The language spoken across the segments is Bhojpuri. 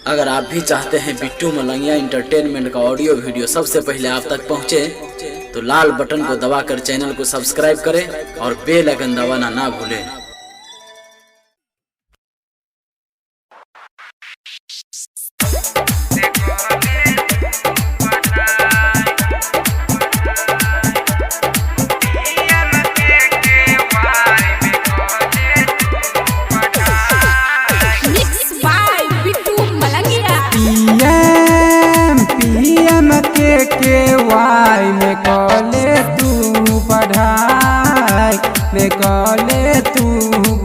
अगर आप भी चाहते हैं बिट्टू मलंगिया इंटरटेनमेंट का ऑडियो वीडियो सबसे पहले आप तक पहुंचे, तो लाल बटन को दबाकर चैनल को सब्सक्राइब करें और बेल आइकन दबाना ना भूलें। वाई में कॉले तू पढ़ाई में कॉले तू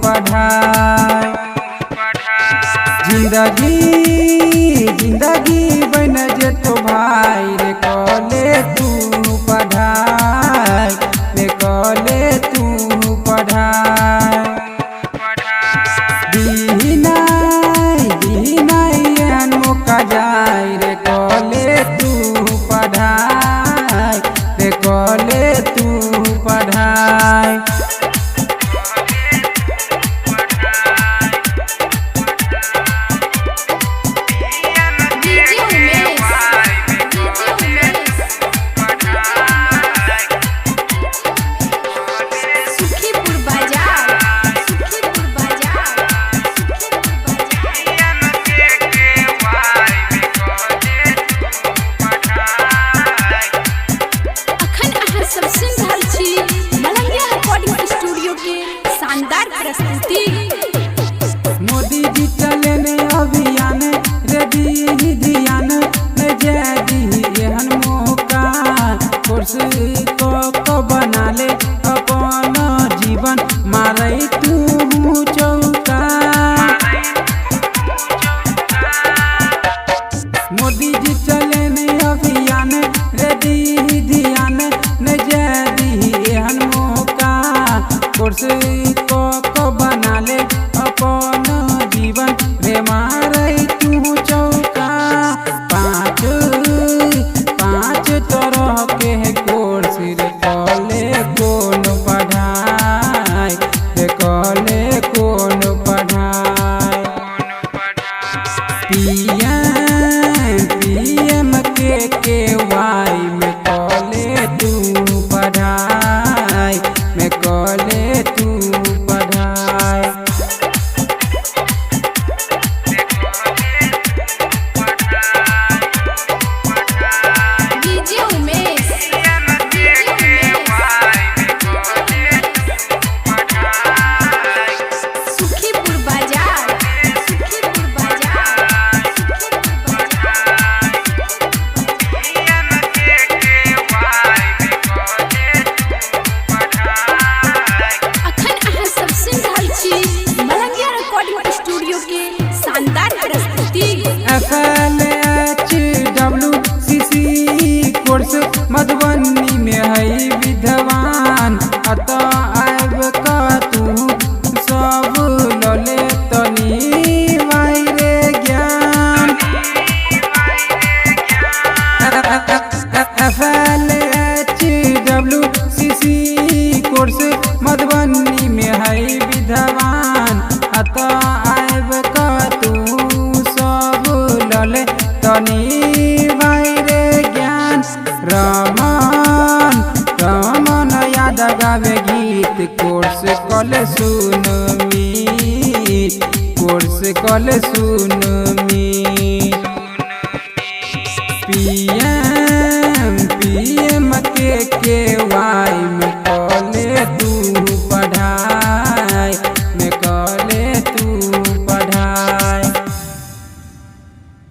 पढ़ाई जिंदगी बन जे तो भाई रे कॉले तू पढ़ाई में कॉले तू पढ़ाई दीनाई एहन मौका जाय रे कॉले तू पढ़ाई रे कॉले तू पढ़ाई। मोदी जी चले ने अभियान रे दी ध्यान में जय दी एहन मौका कोर्स को बना ले अपन जीवन मारे तू चौका। मोदी जी चले ने अभियान रे दी ध्यान में जय दी एहन मौका कोर्स को बना ले अपन जीवन रे मारे तू चौका। पाँच तरह के कोर्स रे कॉले कौन पढ़ाई रे कॉले कौन पढ़ाई। पीएम के वाई में कॉले तू पढ़ाई में कॉले तू पढ़ाई। कोर्स मधुबनी में है विद्वान अत आब का तू सब लले तनी भाई रे ज्ञान। FLHWCC कोर्स मधुबनी में है विद्वान अत आब का तू सब लले तनी भाई रे ज्ञान। रमन याद गावे गीत कोर्स कल सुन मी कोर्स कल सुन मी। पीएम के वाई में